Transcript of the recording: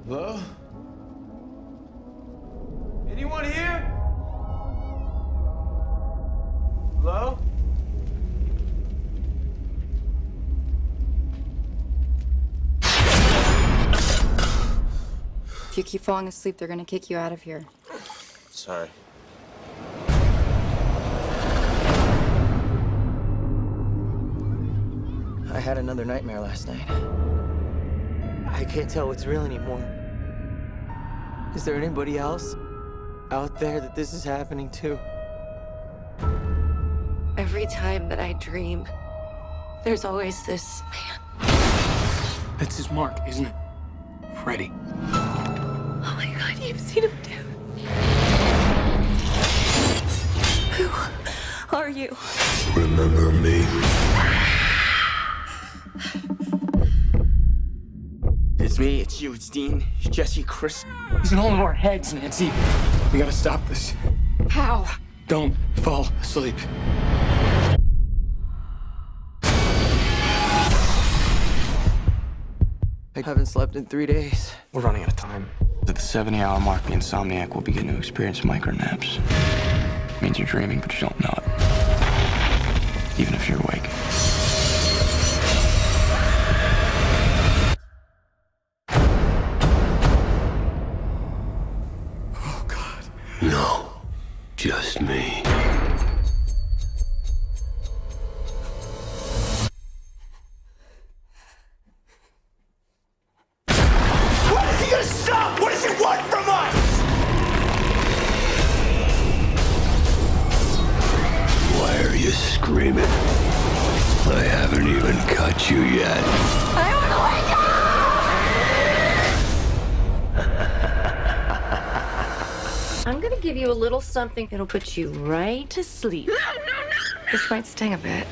Hello? Anyone here? Hello? If you keep falling asleep, they're gonna kick you out of here. Sorry. I had another nightmare last night. I can't tell what's real anymore. Is there anybody else out there that this is happening to? Every time that I dream, there's always this man. That's his mark, isn't it? Freddy. Oh my God, you've seen him too. Who are you? Remember me? It's me, it's you, it's Dean, it's Jesse, Chris. He's in all of our heads, Nancy. We gotta stop this. How? Don't fall asleep. I haven't slept in 3 days. We're running out of time. At the 70-hour mark, the insomniac will begin to experience micronaps. It means you're dreaming, but you don't know it. Even if you're awake. Oh, God. No, just me. Stop! What does he want from us? Why are you screaming? I haven't even cut you yet. I want to wake up! I'm gonna give you a little something that'll put you right to sleep. No! This might sting a bit.